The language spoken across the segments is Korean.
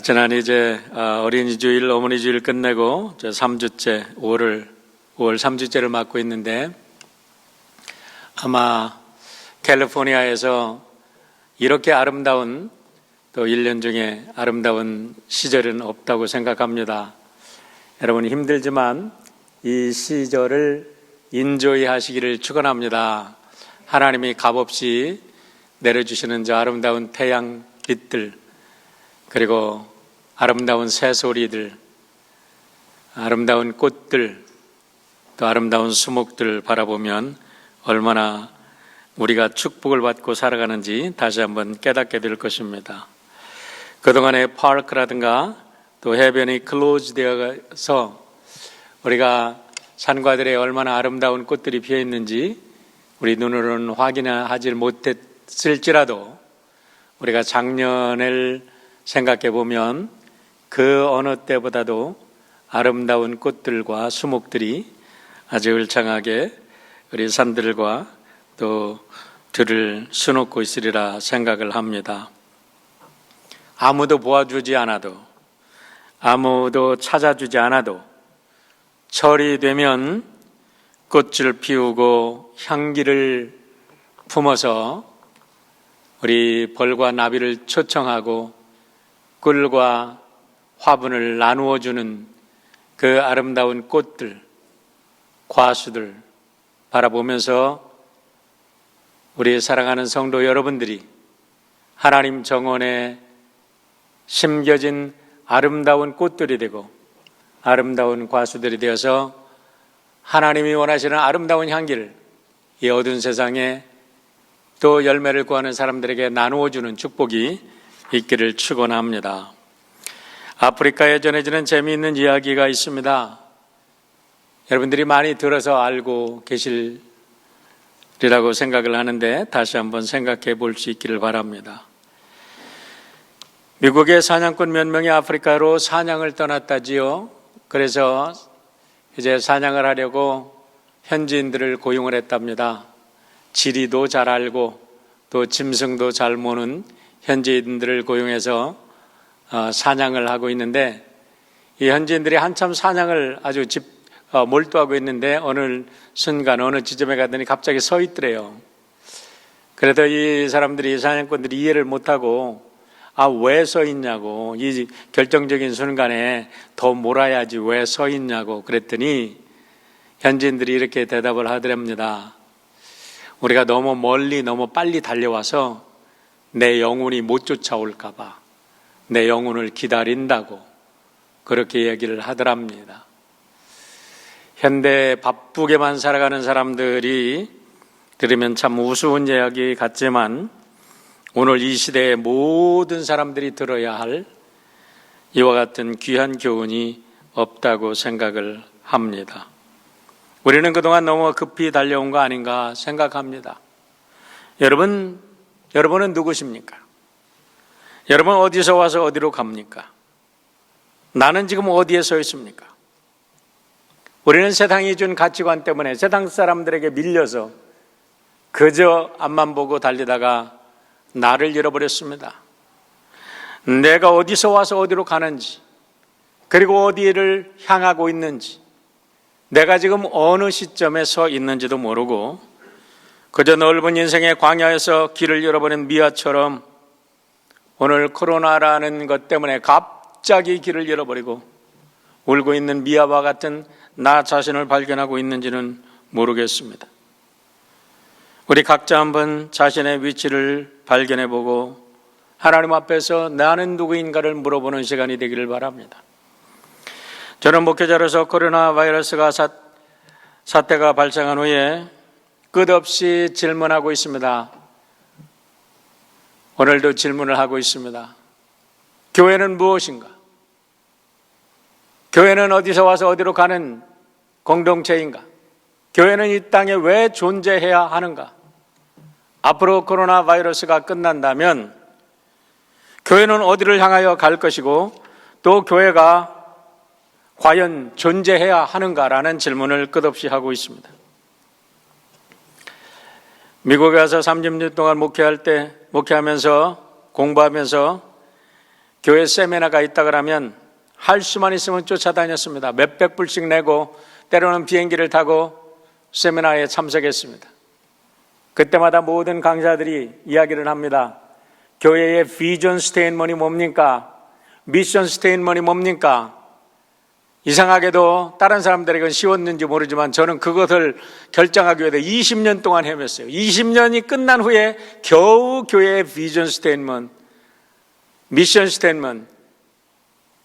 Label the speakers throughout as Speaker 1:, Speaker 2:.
Speaker 1: 지난 이제 어린이 주일, 어머니 주일 끝내고 3주째, 5월 3주째를 맞고 있는데 아마 캘리포니아에서 이렇게 아름다운 또 1년 중에 아름다운 시절은 없다고 생각합니다. 여러분 힘들지만 이 시절을 인조이 하시기를 축원합니다. 하나님이 값없이 내려주시는 저 아름다운 태양빛들, 그리고 아름다운 새소리들, 아름다운 꽃들, 또 아름다운 수목들 바라보면 얼마나 우리가 축복을 받고 살아가는지 다시 한번 깨닫게 될 것입니다. 그동안의 파크라든가 또 해변이 클로즈되어서 우리가 산과들에 얼마나 아름다운 꽃들이 피어 있는지 우리 눈으로는 확인하지 못했을지라도 우리가 작년을 생각해 보면 그 어느 때보다도 아름다운 꽃들과 수목들이 아주 울창하게 우리 산들과 또 들을 수놓고 있으리라 생각을 합니다. 아무도 보아주지 않아도, 아무도 찾아주지 않아도 철이 되면 꽃을 피우고 향기를 품어서 우리 벌과 나비를 초청하고 꿀과 화분을 나누어 주는 그 아름다운 꽃들, 과수들 바라보면서 우리 사랑하는 성도 여러분들이 하나님 정원에 심겨진 아름다운 꽃들이 되고 아름다운 과수들이 되어서 하나님이 원하시는 아름다운 향기를 이 어두운 세상에 또 열매를 구하는 사람들에게 나누어 주는 축복이 있기를 축원합니다. 아프리카에 전해지는 재미있는 이야기가 있습니다. 여러분들이 많이 들어서 알고 계시리라고 생각을 하는데 다시 한번 생각해 볼 수 있기를 바랍니다. 미국의 사냥꾼 몇 명이 아프리카로 사냥을 떠났다지요. 그래서 이제 사냥을 하려고 현지인들을 고용을 했답니다. 지리도 잘 알고 또 짐승도 잘 모는 현지인들을 고용해서 사냥을 하고 있는데 이 현지인들이 한참 사냥을 아주 몰두하고 있는데 어느 순간 어느 지점에 가더니 갑자기 서 있더래요. 그래도 이 사람들이 사냥꾼들이 이해를 못하고 왜 서 있냐고, 이 결정적인 순간에 더 몰아야지 왜 서 있냐고 그랬더니 현지인들이 이렇게 대답을 하더랍니다. 우리가 너무 멀리 너무 빨리 달려와서 내 영혼이 못 쫓아올까 봐 내 영혼을 기다린다고 그렇게 얘기를 하더랍니다. 현대 바쁘게만 살아가는 사람들이 들으면 참 우스운 이야기 같지만 오늘 이 시대의 모든 사람들이 들어야 할 이와 같은 귀한 교훈이 없다고 생각을 합니다. 우리는 그동안 너무 급히 달려온 거 아닌가 생각합니다. 여러분은 누구십니까? 여러분 어디서 와서 어디로 갑니까? 나는 지금 어디에 서 있습니까? 우리는 세상이 준 가치관 때문에 세상 사람들에게 밀려서 그저 앞만 보고 달리다가 나를 잃어버렸습니다. 내가 어디서 와서 어디로 가는지, 그리고 어디를 향하고 있는지, 내가 지금 어느 시점에 서 있는지도 모르고 그저 넓은 인생의 광야에서 길을 잃어버린 미아처럼 오늘 코로나라는 것 때문에 갑자기 길을 잃어버리고 울고 있는 미아와 같은 나 자신을 발견하고 있는지는 모르겠습니다. 우리 각자 한번 자신의 위치를 발견해보고 하나님 앞에서 나는 누구인가를 물어보는 시간이 되기를 바랍니다. 저는 목회자로서 코로나 바이러스가 사태가 발생한 후에 끝없이 질문하고 있습니다. 오늘도 질문을 하고 있습니다. 교회는 무엇인가? 교회는 어디서 와서 어디로 가는 공동체인가? 교회는 이 땅에 왜 존재해야 하는가? 앞으로 코로나 바이러스가 끝난다면 교회는 어디를 향하여 갈 것이고 또 교회가 과연 존재해야 하는가라는 질문을 끝없이 하고 있습니다. 미국에 가서 30년 동안 목회하면서 공부하면서 교회 세미나가 있다 그러면 할 수만 있으면 쫓아다녔습니다. 몇백 불씩 내고 때로는 비행기를 타고 세미나에 참석했습니다. 그때마다 모든 강사들이 이야기를 합니다. 교회의 비전 스테인먼이 뭡니까? 미션 스테인먼이 뭡니까? 이상하게도 다른 사람들에게는 쉬웠는지 모르지만 저는 그것을 결정하기 위해 20년 동안 헤맸어요. 20년이 끝난 후에 겨우 교회의 비전 스테인먼, 미션 스테인먼,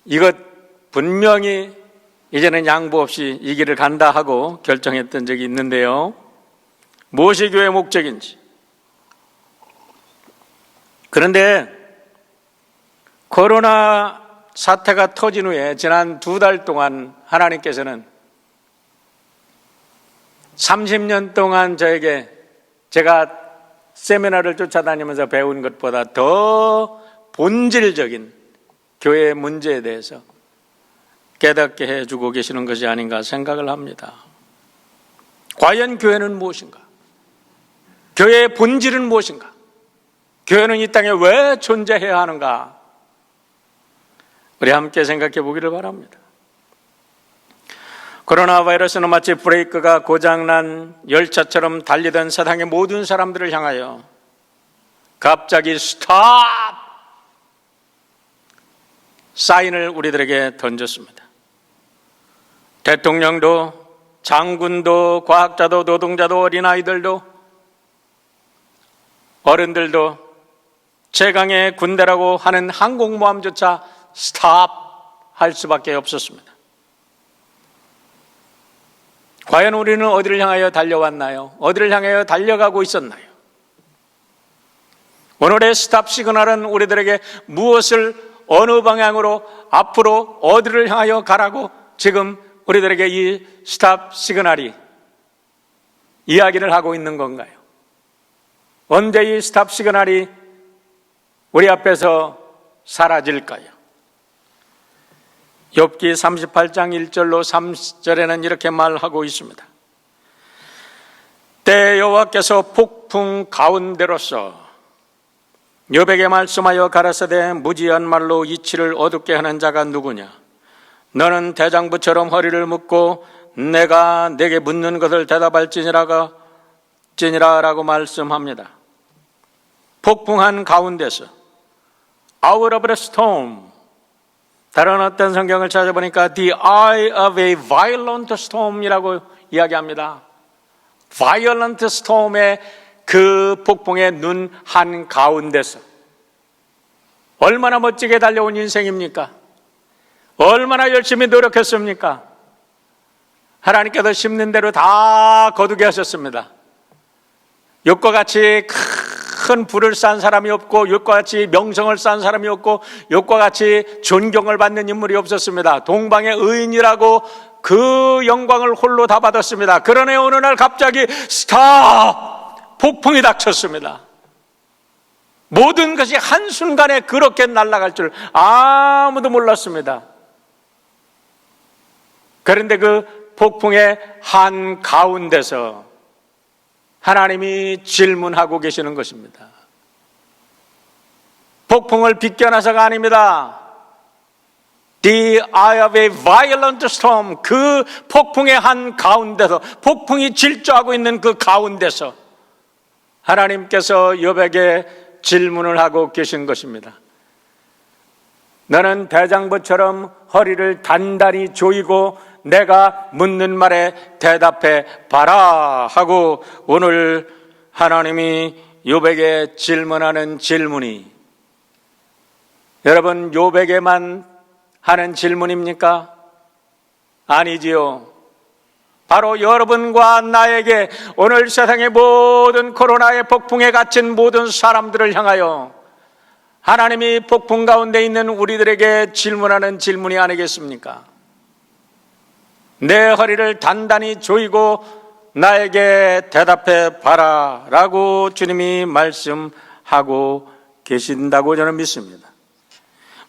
Speaker 1: 이것 분명히 이제는 양보 없이 이 길을 간다 하고 결정했던 적이 있는데요. 무엇이 교회의 목적인지. 그런데 코로나 사태가 터진 후에 지난 2달 동안 하나님께서는 30년 동안 저에게 제가 세미나를 쫓아다니면서 배운 것보다 더 본질적인 교회의 문제에 대해서 깨닫게 해주고 계시는 것이 아닌가 생각을 합니다. 과연 교회는 무엇인가? 교회의 본질은 무엇인가? 교회는 이 땅에 왜 존재해야 하는가? 우리 함께 생각해 보기를 바랍니다. 코로나 바이러스는 마치 브레이크가 고장난 열차처럼 달리던 세상의 모든 사람들을 향하여 갑자기 스탑! 사인을 우리들에게 던졌습니다. 대통령도, 장군도, 과학자도, 노동자도, 어린아이들도, 어른들도 최강의 군대라고 하는 항공모함조차 스탑 할 수밖에 없었습니다. 과연 우리는 어디를 향하여 달려왔나요? 어디를 향하여 달려가고 있었나요? 오늘의 스탑 시그널은 우리들에게 무엇을 어느 방향으로 앞으로 어디를 향하여 가라고 지금 우리들에게 이 스탑 시그널이 이야기를 하고 있는 건가요? 언제 이 스탑 시그널이 우리 앞에서 사라질까요? 욥기 38장 1절로 3절에는 이렇게 말하고 있습니다. 때 여호와께서 폭풍 가운데로서 욥에게 말씀하여 가라사대 무지한 말로 이치를 어둡게 하는 자가 누구냐? 너는 대장부처럼 허리를 묶고 내가 내게 묻는 것을 대답할지니라라고 말씀합니다. 폭풍한 가운데서 out of the storm, 다른 어떤 성경을 찾아보니까 the eye of a violent storm이라고 이야기합니다. violent storm의 그 폭풍의 눈 한가운데서 얼마나 멋지게 달려온 인생입니까? 얼마나 열심히 노력했습니까? 하나님께서 심는 대로 다 거두게 하셨습니다. 욥과 같이 큰 부를 쌓은 사람이 없고 욥과 같이 명성을 쌓은 사람이 없고 욥과 같이 존경을 받는 인물이 없었습니다. 동방의 의인이라고 그 영광을 홀로 다 받았습니다. 그러나 어느 날 갑자기 스탑! 폭풍이 닥쳤습니다. 모든 것이 한순간에 그렇게 날아갈 줄 아무도 몰랐습니다. 그런데 그 폭풍의 한가운데서 하나님이 질문하고 계시는 것입니다. 폭풍을 비껴나서가 아닙니다. The eye of a violent storm, 그 폭풍의 한가운데서, 폭풍이 질주하고 있는 그 가운데서 하나님께서 욥에게 질문을 하고 계신 것입니다. 너는 대장부처럼 허리를 단단히 조이고 내가 묻는 말에 대답해 봐라 하고 오늘 하나님이 욥에게 질문하는 질문이 여러분 욥에게만 하는 질문입니까? 아니지요. 바로 여러분과 나에게 오늘 세상의 모든 코로나의 폭풍에 갇힌 모든 사람들을 향하여 하나님이 폭풍 가운데 있는 우리들에게 질문하는 질문이 아니겠습니까? 내 허리를 단단히 조이고 나에게 대답해 봐라 라고 주님이 말씀하고 계신다고 저는 믿습니다.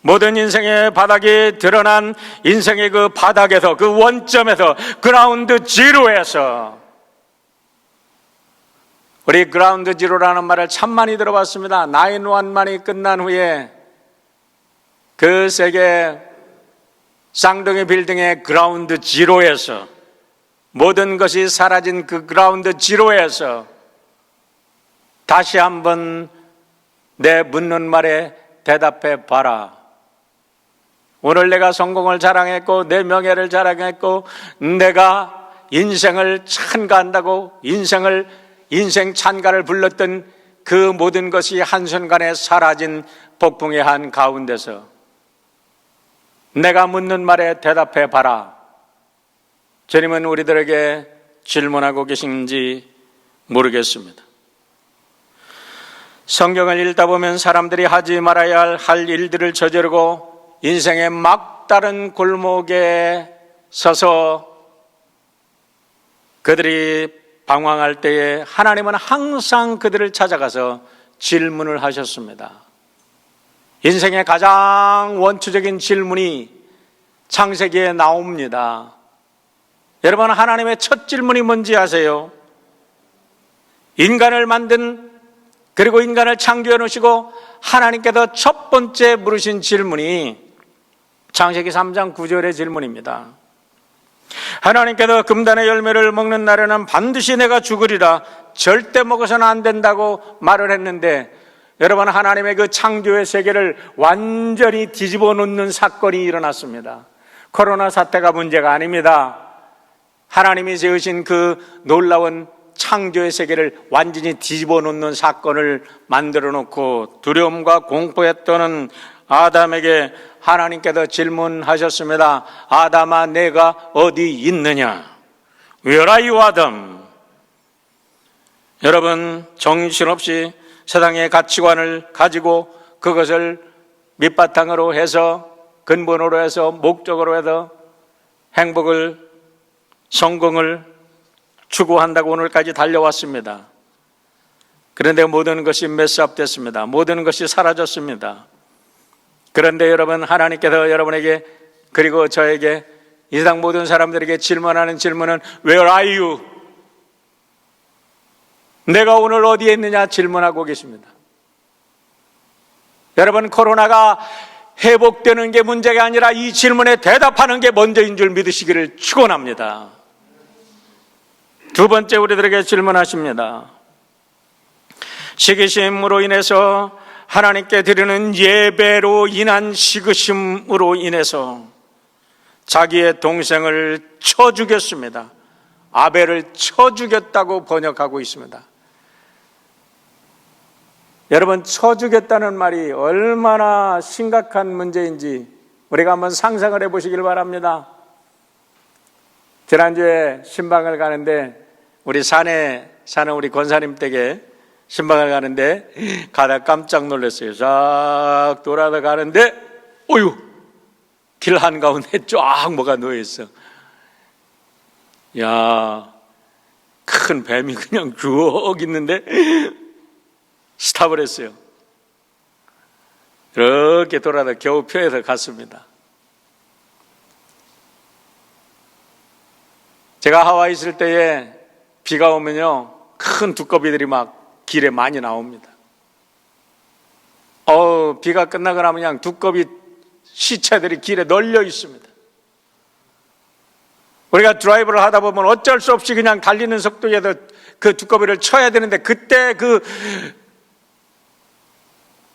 Speaker 1: 모든 인생의 바닥이 드러난 인생의 그 바닥에서, 그 원점에서, 그라운드 지로에서, 우리 그라운드 지로라는 말을 참 많이 들어봤습니다. 911이 끝난 후에 그 세계 쌍둥이 빌딩의 그라운드 지로에서, 모든 것이 사라진 그 그라운드 지로에서 다시 한번 내 묻는 말에 대답해 봐라. 오늘 내가 성공을 자랑했고 내 명예를 자랑했고 내가 인생을 찬가한다고 인생 찬가를 불렀던 그 모든 것이 한순간에 사라진 폭풍의 한 가운데서 내가 묻는 말에 대답해 봐라. 주님은 우리들에게 질문하고 계신지 모르겠습니다. 성경을 읽다 보면 사람들이 하지 말아야 할 일들을 저지르고 인생의 막다른 골목에 서서 그들이 방황할 때에 하나님은 항상 그들을 찾아가서 질문을 하셨습니다. 인생의 가장 원초적인 질문이 창세기에 나옵니다. 여러분, 하나님의 첫 질문이 뭔지 아세요? 인간을 만든, 그리고 인간을 창조해 놓으시고 하나님께서 첫 번째 물으신 질문이 창세기 3장 9절의 질문입니다. 하나님께서 금단의 열매를 먹는 날에는 반드시 내가 죽으리라, 절대 먹어서는 안 된다고 말을 했는데, 여러분, 하나님의 그 창조의 세계를 완전히 뒤집어 놓는 사건이 일어났습니다. 코로나 사태가 문제가 아닙니다. 하나님이 지으신 그 놀라운 창조의 세계를 완전히 뒤집어 놓는 사건을 만들어 놓고 두려움과 공포에 떠는 아담에게 하나님께서 질문하셨습니다. 아담아, 내가 어디 있느냐? Where are you, 아담? 여러분, 정신없이 세상의 가치관을 가지고 그것을 밑바탕으로 해서, 근본으로 해서, 목적으로 해서 행복을, 성공을 추구한다고 오늘까지 달려왔습니다. 그런데 모든 것이 메스업됐습니다. 모든 것이 사라졌습니다. 그런데 여러분, 하나님께서 여러분에게, 그리고 저에게, 이 세상 모든 사람들에게 질문하는 질문은 Where are you? 내가 오늘 어디에 있느냐 질문하고 계십니다. 여러분, 코로나가 회복되는 게 문제가 아니라 이 질문에 대답하는 게 먼저인 줄 믿으시기를 축원합니다. 두 번째, 우리들에게 질문하십니다. 시기심으로 인해서, 하나님께 드리는 예배로 인한 시기심으로 인해서 자기의 동생을 쳐 죽였습니다. 아벨을 쳐 죽였다고 번역하고 있습니다. 여러분, 쳐 죽였다는 말이 얼마나 심각한 문제인지 우리가 한번 상상을 해보시길 바랍니다. 지난주에 신방을 가는데, 우리 산에 사는 우리 권사님 댁에 신방을 가는데 가다 깜짝 놀랐어요. 쫙 돌아다 가는데 어휴, 길 한가운데 쫙 뭐가 놓여있어. 야, 큰 뱀이 그냥 쭉 있는데 스탑을 했어요. 이렇게 돌아다 겨우 피해서 갔습니다. 제가 하와이 있을 때에 비가 오면요, 큰 두꺼비들이 막 길에 많이 나옵니다. 비가 끝나고 나면 그냥 두꺼비 시체들이 길에 널려 있습니다. 우리가 드라이브를 하다 보면 어쩔 수 없이 그냥 달리는 속도에도 그 두꺼비를 쳐야 되는데, 그때 그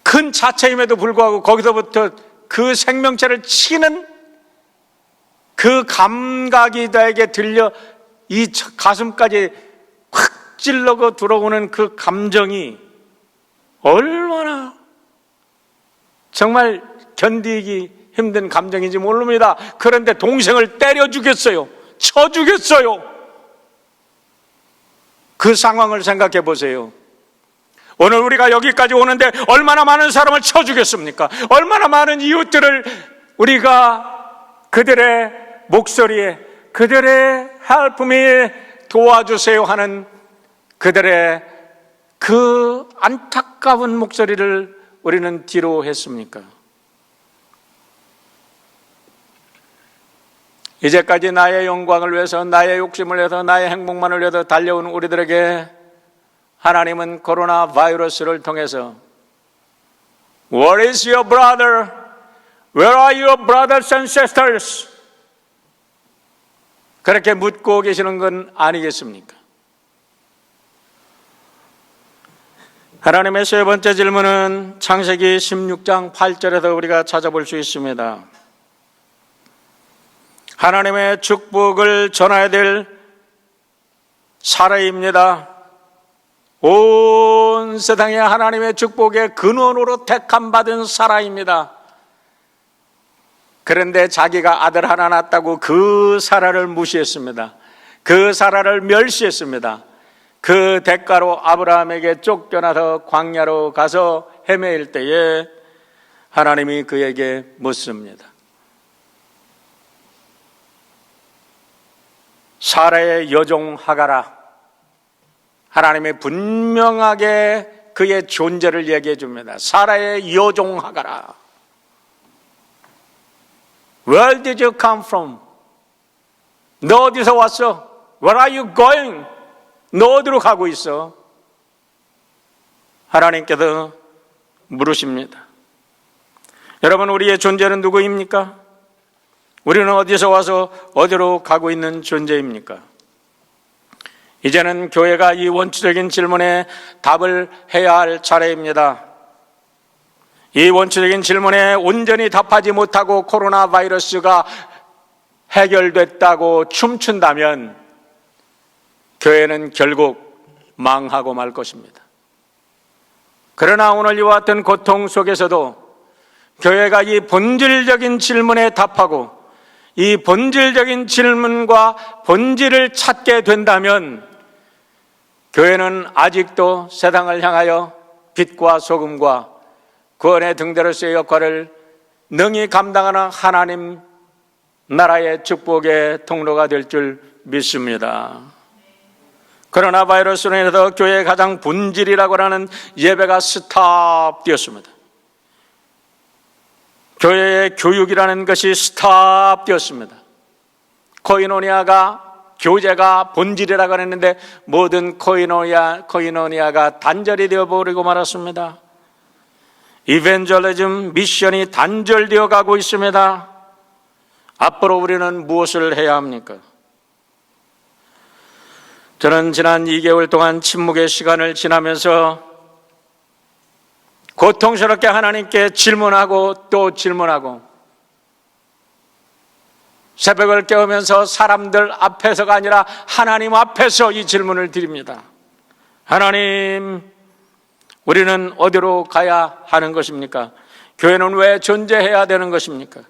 Speaker 1: 큰 자체임에도 불구하고 거기서부터 그 생명체를 치는 그 감각이 나에게 들려 이 가슴까지 확 찔러고 들어오는 그 감정이 얼마나 정말 견디기 힘든 감정인지 모릅니다. 그런데 동생을 때려 죽였어요. 쳐 죽였어요. 그 상황을 생각해 보세요. 오늘 우리가 여기까지 오는데 얼마나 많은 사람을 쳐 죽였습니까? 얼마나 많은 이웃들을 우리가 그들의 목소리에, 그들의 help me, 도와주세요 하는 그들의 그 안타까운 목소리를 우리는 뒤로 했습니까? 이제까지 나의 영광을 위해서, 나의 욕심을 위해서, 나의 행복만을 위해서 달려온 우리들에게 하나님은 코로나 바이러스를 통해서 What is your brother? Where are your brothers and sisters? 그렇게 묻고 계시는 건 아니겠습니까? 하나님의 세 번째 질문은 창세기 16장 8절에서 우리가 찾아볼 수 있습니다. 하나님의 축복을 전해야 될 사례입니다. 온 세상에 하나님의 축복의 근원으로 택함받은 사라입니다. 그런데 자기가 아들 하나 낳았다고 그 사라를 무시했습니다. 그 사라를 멸시했습니다. 그 대가로 아브라함에게 쫓겨나서 광야로 가서 헤매일 때에 하나님이 그에게 묻습니다. 사라의 여종 하가라. 하나님이 분명하게 그의 존재를 얘기해 줍니다. 사라의 여종 하가라. Where did you come from? 너 어디서 왔어? Where are you going? 너 어디로 가고 있어? 하나님께서 물으십니다. 여러분, 우리의 존재는 누구입니까? 우리는 어디서 와서 어디로 가고 있는 존재입니까? 이제는 교회가 이 원초적인 질문에 답을 해야 할 차례입니다. 이 원초적인 질문에 온전히 답하지 못하고 코로나 바이러스가 해결됐다고 춤춘다면 교회는 결국 망하고 말 것입니다. 그러나 오늘 이와 같은 고통 속에서도 교회가 이 본질적인 질문에 답하고 이 본질적인 질문과 본질을 찾게 된다면 교회는 아직도 세상을 향하여 빛과 소금과 구원의 등대로서의 역할을 능히 감당하는 하나님 나라의 축복의 통로가 될 줄 믿습니다. 그러나 바이러스로 인해서 교회의 가장 본질이라고 하는 예배가 스탑되었습니다. 교회의 교육이라는 것이 스탑되었습니다. 코이노니아가 교제가 본질이라고 했는데 모든 코이노니아가 단절이 되어버리고 말았습니다. 이벤젤리즘 미션이 단절되어 가고 있습니다. 앞으로 우리는 무엇을 해야 합니까? 저는 지난 2개월 동안 침묵의 시간을 지나면서 고통스럽게 하나님께 질문하고 또 질문하고 새벽을 깨우면서 사람들 앞에서가 아니라 하나님 앞에서 이 질문을 드립니다. 하나님, 우리는 어디로 가야 하는 것입니까? 교회는 왜 존재해야 되는 것입니까?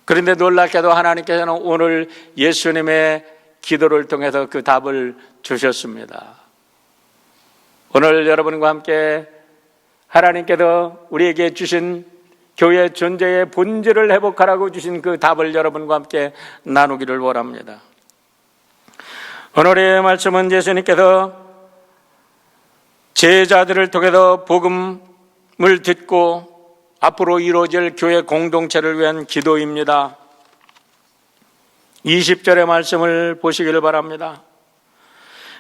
Speaker 1: 그런데 놀랍게도 하나님께서는 오늘 예수님의 기도를 통해서 그 답을 주셨습니다. 오늘 여러분과 함께 하나님께서 우리에게 주신 교회 존재의 본질을 회복하라고 주신 그 답을 여러분과 함께 나누기를 원합니다. 오늘의 말씀은 예수님께서 제자들을 통해서 복음을 듣고 앞으로 이루어질 교회 공동체를 위한 기도입니다. 20절의 말씀을 보시기를 바랍니다.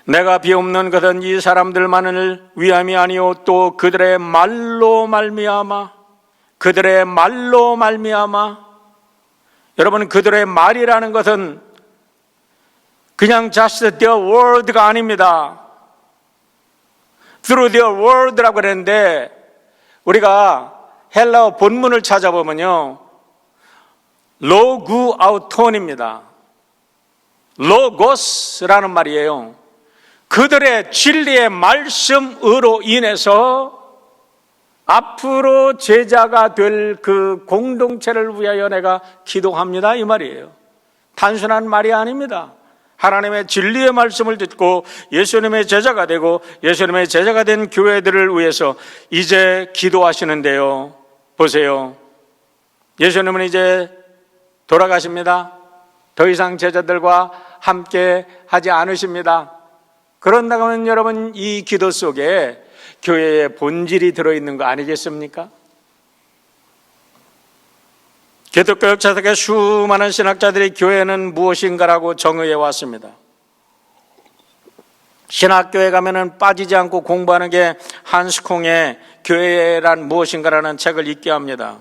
Speaker 1: 내가 비옵는 것은 이 사람들만을 위함이 아니요 또 그들의 말로 말미암아 여러분, 그들의 말이라는 것은 그냥 just their word가 아닙니다. through their word라고 그랬는데 우리가 헬라어 본문을 찾아보면요 로구 아우톤입니다. 로고스라는 말이에요. 그들의 진리의 말씀으로 인해서 앞으로 제자가 될 그 공동체를 위하여 내가 기도합니다, 이 말이에요. 단순한 말이 아닙니다. 하나님의 진리의 말씀을 듣고 예수님의 제자가 되고 예수님의 제자가 된 교회들을 위해서 이제 기도하시는데요, 보세요. 예수님은 이제 돌아가십니다. 더 이상 제자들과 함께 하지 않으십니다. 그런다고 하면 여러분, 이 기도 속에 교회의 본질이 들어있는 거 아니겠습니까? 기독교 역사 속에 수많은 신학자들이 교회는 무엇인가라고 정의해 왔습니다. 신학교에 가면은 빠지지 않고 공부하는 게 한스콩의 교회란 무엇인가라는 책을 읽게 합니다.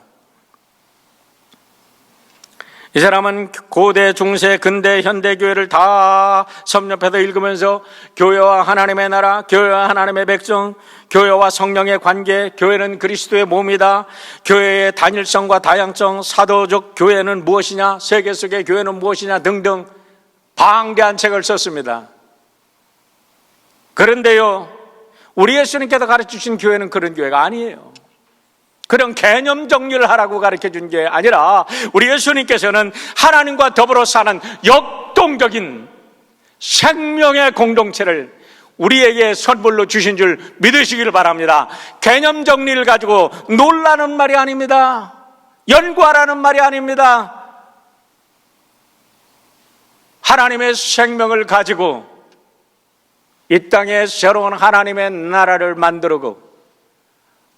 Speaker 1: 이 사람은 고대, 중세, 근대, 현대 교회를 다 섭렵해서 읽으면서 교회와 하나님의 나라, 교회와 하나님의 백성, 교회와 성령의 관계, 교회는 그리스도의 몸이다, 교회의 단일성과 다양성, 사도적 교회는 무엇이냐, 세계 속의 교회는 무엇이냐 등등 방대한 책을 썼습니다. 그런데요, 우리 예수님께서 가르치신 교회는 그런 교회가 아니에요. 그런 개념 정리를 하라고 가르쳐준 게 아니라 우리 예수님께서는 하나님과 더불어 사는 역동적인 생명의 공동체를 우리에게 선물로 주신 줄 믿으시기를 바랍니다. 개념 정리를 가지고 놀라는 말이 아닙니다. 연구하라는 말이 아닙니다. 하나님의 생명을 가지고 이 땅에 새로운 하나님의 나라를 만들고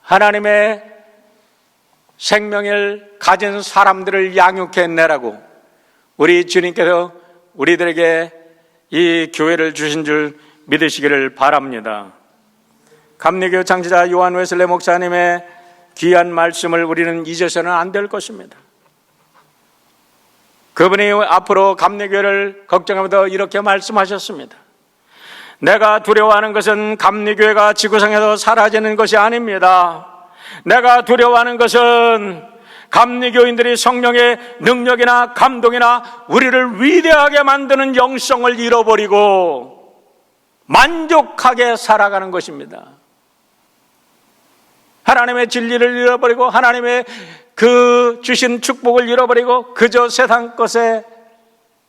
Speaker 1: 하나님의 생명을 가진 사람들을 양육해내라고 우리 주님께서 우리들에게 이 교회를 주신 줄 믿으시기를 바랍니다. 감리교 창시자 요한 웨슬레 목사님의 귀한 말씀을 우리는 잊어서는 안 될 것입니다. 그분이 앞으로 감리교회를 걱정하면서 이렇게 말씀하셨습니다. 내가 두려워하는 것은 감리교회가 지구상에서 사라지는 것이 아닙니다. 내가 두려워하는 것은 감리교인들이 성령의 능력이나 감동이나 우리를 위대하게 만드는 영성을 잃어버리고 만족하게 살아가는 것입니다. 하나님의 진리를 잃어버리고 하나님의 그 주신 축복을 잃어버리고 그저 세상 것에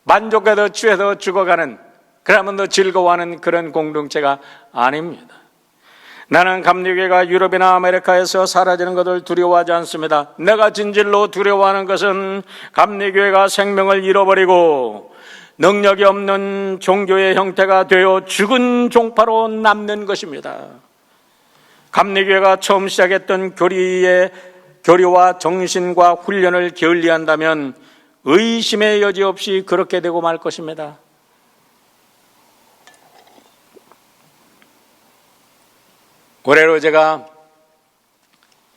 Speaker 1: 만족해서 취해서 죽어가는, 그러면서 즐거워하는 그런 공동체가 아닙니다. 나는 감리교회가 유럽이나 아메리카에서 사라지는 것을 두려워하지 않습니다. 내가 진실로 두려워하는 것은 감리교회가 생명을 잃어버리고 능력이 없는 종교의 형태가 되어 죽은 종파로 남는 것입니다. 감리교회가 처음 시작했던 교리와 정신과 훈련을 게을리한다면 의심의 여지 없이 그렇게 되고 말 것입니다. 올해로 제가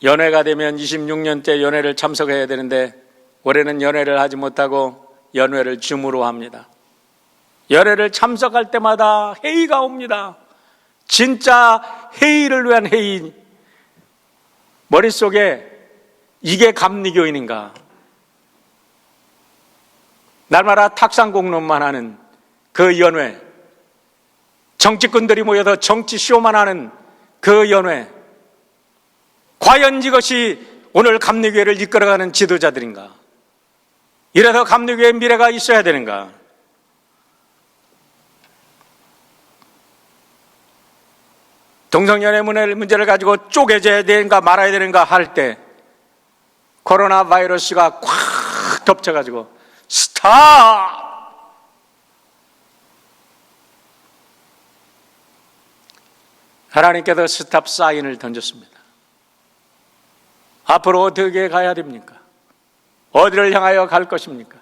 Speaker 1: 연회가 되면 26년째 연회를 참석해야 되는데 올해는 연회를 하지 못하고 연회를 줌으로 합니다. 연회를 참석할 때마다 회의가 옵니다. 진짜 회의를 위한 회의. 머릿속에 이게 감리교인인가? 날마다 탁상공론만 하는 그 연회, 정치꾼들이 모여서 정치 쇼만 하는 그 연회, 과연 이것이 오늘 감리교회를 이끌어가는 지도자들인가? 이래서 감리교회의 미래가 있어야 되는가? 동성연애 문제를 가지고 쪼개져야 되는가 말아야 되는가 할 때 코로나 바이러스가 콱 덮쳐가지고 스탑! 하나님께서 스탑 사인을 던졌습니다. 앞으로 어떻게 가야 됩니까? 어디를 향하여 갈 것입니까?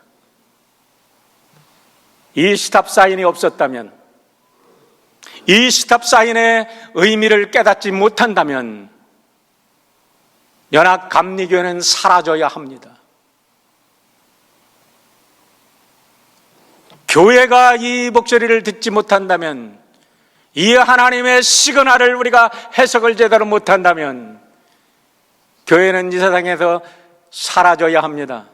Speaker 1: 이 스탑 사인이 없었다면, 이 스탑 사인의 의미를 깨닫지 못한다면 연합 감리교회는 사라져야 합니다. 교회가 이 목소리를 듣지 못한다면, 이 하나님의 시그널을 우리가 해석을 제대로 못한다면 교회는 이 세상에서 사라져야 합니다.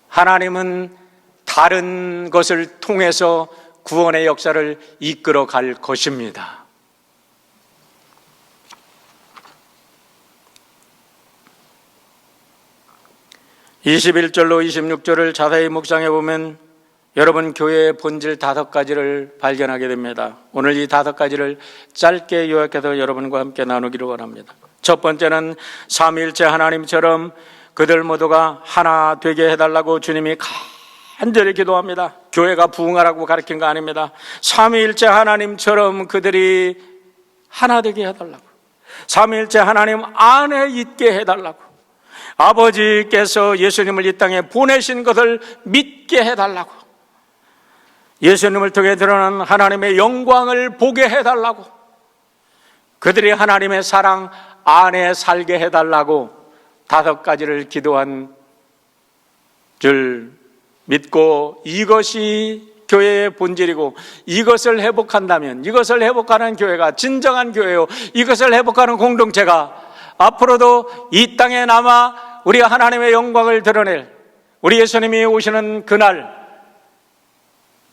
Speaker 1: 하나님은 다른 것을 통해서 구원의 역사를 이끌어 갈 것입니다. (21절로 26절을) 자세히 묵상해 보면 여러분 교회의 본질 5가지를 발견하게 됩니다. 오늘 이 5가지를 짧게 요약해서 여러분과 함께 나누기를 원합니다. 첫 번째는 삼위일체 하나님처럼 그들 모두가 하나 되게 해달라고 주님이 간절히 기도합니다. 교회가 부흥하라고 가르친 거 아닙니다. 삼위일체 하나님처럼 그들이 하나 되게 해달라고, 삼위일체 하나님 안에 있게 해달라고, 아버지께서 예수님을 이 땅에 보내신 것을 믿게 해달라고, 예수님을 통해 드러난 하나님의 영광을 보게 해달라고, 그들이 하나님의 사랑 안에 살게 해달라고 5가지를 기도한 줄 믿고 이것이 교회의 본질이고 이것을 회복한다면, 이것을 회복하는 교회가 진정한 교회요, 이것을 회복하는 공동체가 앞으로도 이 땅에 남아 우리가 하나님의 영광을 드러낼, 우리 예수님이 오시는 그날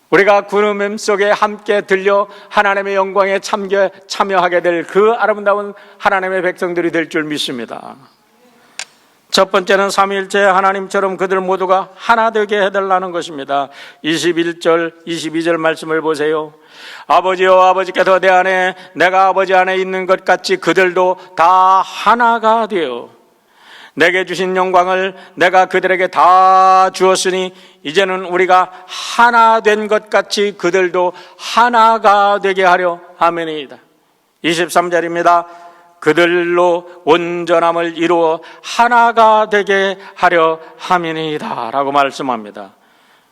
Speaker 1: 우리가 구름 속에 함께 들려 하나님의 영광에 참여하게 될 그 아름다운 하나님의 백성들이 될 줄 믿습니다. 첫 번째는 삼위일체 하나님처럼 그들 모두가 하나 되게 해달라는 것입니다. 21절, 22절 말씀을 보세요. 아버지여, 아버지께서 내 안에, 내가 아버지 안에 있는 것 같이 그들도 다 하나가 되어 내게 주신 영광을 내가 그들에게 다 주었으니 이제는 우리가 하나 된 것 같이 그들도 하나가 되게 하려 하매니이다. 23절입니다. 그들로 온전함을 이루어 하나가 되게 하려 함이니이다 라고 말씀합니다.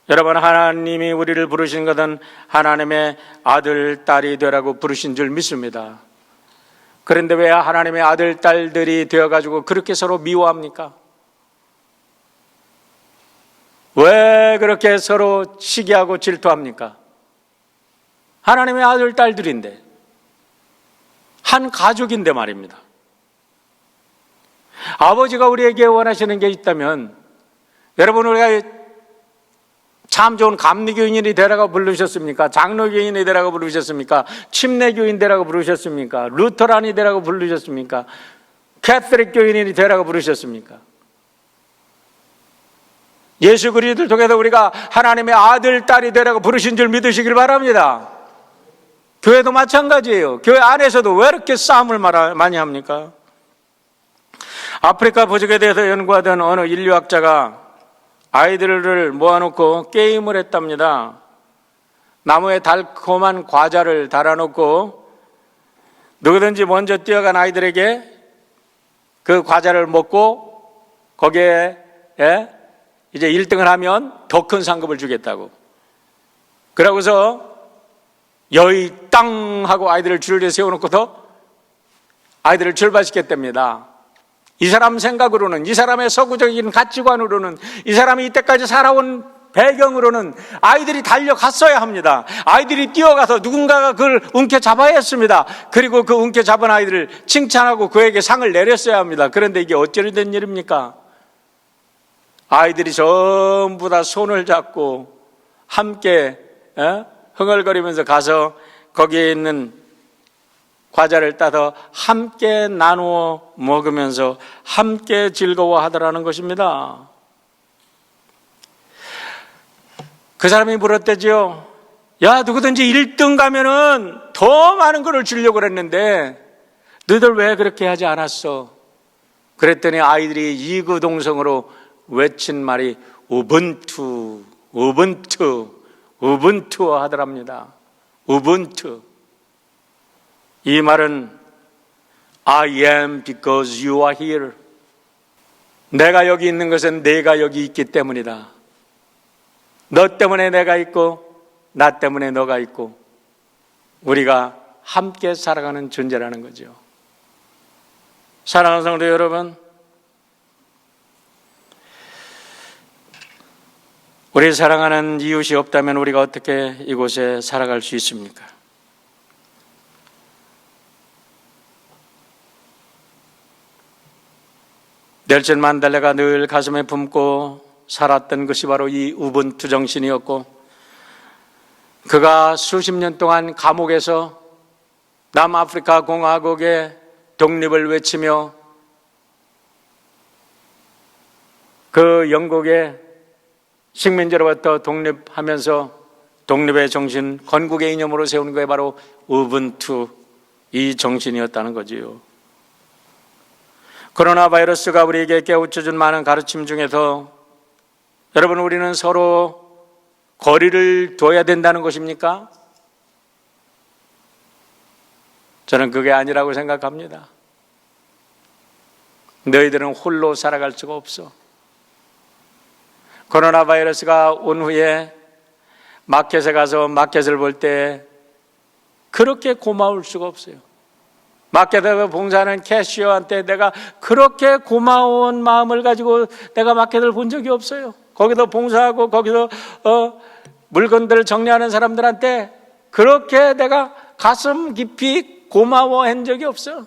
Speaker 1: 여러분, 하나님이 우리를 부르신 것은 하나님의 아들, 딸이 되라고 부르신 줄 믿습니다. 그런데 왜 하나님의 아들, 딸들이 되어가지고 그렇게 서로 미워합니까? 왜 그렇게 서로 시기하고 질투합니까? 하나님의 아들, 딸들인데, 한 가족인데 말입니다. 아버지가 우리에게 원하시는 게 있다면, 여러분, 우리가 참 좋은 감리교인이 되라고 부르셨습니까? 장로교인이 되라고 부르셨습니까? 침례교인 되라고 부르셨습니까? 루터란이 되라고 부르셨습니까? 캐톨릭 교인이 되라고 부르셨습니까? 예수 그리스도를 통해서 우리가 하나님의 아들, 딸이 되라고 부르신 줄 믿으시길 바랍니다. 교회도 마찬가지예요. 교회 안에서도 왜 이렇게 싸움을 많이 합니까? 아프리카 부족에 대해서 연구하던 어느 인류학자가 아이들을 모아놓고 게임을 했답니다. 나무에 달콤한 과자를 달아놓고 누구든지 먼저 뛰어간 아이들에게 그 과자를 먹고 거기에 이제 1등을 하면 더 큰 상금을 주겠다고. 그러고서 여의 땅 하고 아이들을 줄을 세워놓고서 아이들을 출발시켰답니다. 이 사람 생각으로는, 이 사람의 서구적인 가치관으로는, 이 사람이 이때까지 살아온 배경으로는 아이들이 달려갔어야 합니다. 아이들이 뛰어가서 누군가가 그걸 움켜잡아야 했습니다. 그리고 그 움켜잡은 아이들을 칭찬하고 그에게 상을 내렸어야 합니다. 그런데 이게 어찌 된 일입니까? 아이들이 전부 다 손을 잡고 함께 흥얼거리면서 가서 거기에 있는 과자를 따서 함께 나누어 먹으면서 함께 즐거워하더라는 것입니다. 그 사람이 물었대지요. 야, 누구든지 1등 가면은 더 많은 걸 주려고 그랬는데 너희들 왜 그렇게 하지 않았어? 그랬더니 아이들이 이구동성으로 외친 말이 우분투, 우분투, 우분투 하더랍니다. 우분투. 이 말은 I am because you are here. 내가 여기 있는 것은 내가 여기 있기 때문이다. 너 때문에 내가 있고 나 때문에 너가 있고 우리가 함께 살아가는 존재라는 거죠. 사랑하는 성도 여러분, 우리 사랑하는 이웃이 없다면 우리가 어떻게 이곳에 살아갈 수 있습니까? 넬슨 만델라가 늘 가슴에 품고 살았던 것이 바로 이 우분투 정신이었고, 그가 수십 년 동안 감옥에서 남아프리카 공화국의 독립을 외치며 그 영국의 식민지로부터 독립하면서 독립의 정신, 건국의 이념으로 세우는 게 바로 우분투, 이 정신이었다는 거지요. 코로나 바이러스가 우리에게 깨우쳐준 많은 가르침 중에서 여러분, 우리는 서로 거리를 둬야 된다는 것입니까? 저는 그게 아니라고 생각합니다. 너희들은 홀로 살아갈 수가 없어. 코로나 바이러스가 온 후에 마켓에 가서 마켓을 볼 때 그렇게 고마울 수가 없어요. 마켓에서 봉사하는 캐시어한테 내가 그렇게 고마운 마음을 가지고 내가 마켓을 본 적이 없어요. 거기서 봉사하고 거기서 물건들 정리하는 사람들한테 그렇게 내가 가슴 깊이 고마워한 적이 없어.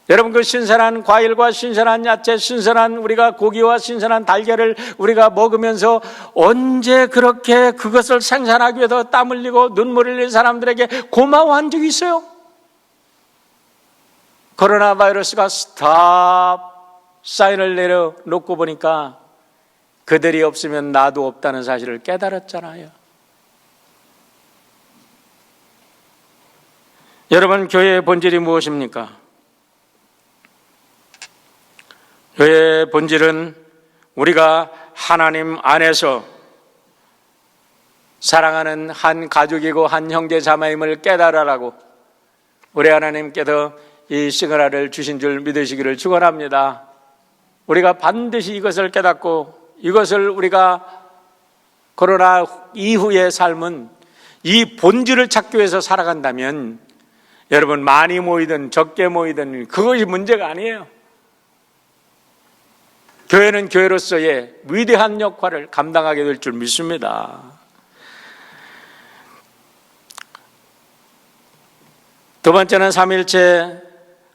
Speaker 1: 여러분, 그 신선한 과일과 신선한 야채, 신선한 우리가 고기와 신선한 달걀을 우리가 먹으면서 언제 그렇게 그것을 생산하기 위해서 땀 흘리고 눈물 흘린 사람들에게 고마워한 적이 있어요? 코로나 바이러스가 스탑 사인을 내려놓고 보니까 그들이 없으면 나도 없다는 사실을 깨달았잖아요. 여러분, 교회의 본질이 무엇입니까? 교회의 본질은 우리가 하나님 안에서 사랑하는 한 가족이고 한 형제 자매임을 깨달으라고 우리 하나님께서 이 시그널을 주신 줄 믿으시기를 축원합니다. 우리가 반드시 이것을 깨닫고 이것을 우리가 코로나 이후의 삶은 이 본질을 찾기 위해서 살아간다면 여러분, 많이 모이든 적게 모이든 그것이 문제가 아니에요. 교회는 교회로서의 위대한 역할을 감당하게 될 줄 믿습니다. 두 번째는 삼위일체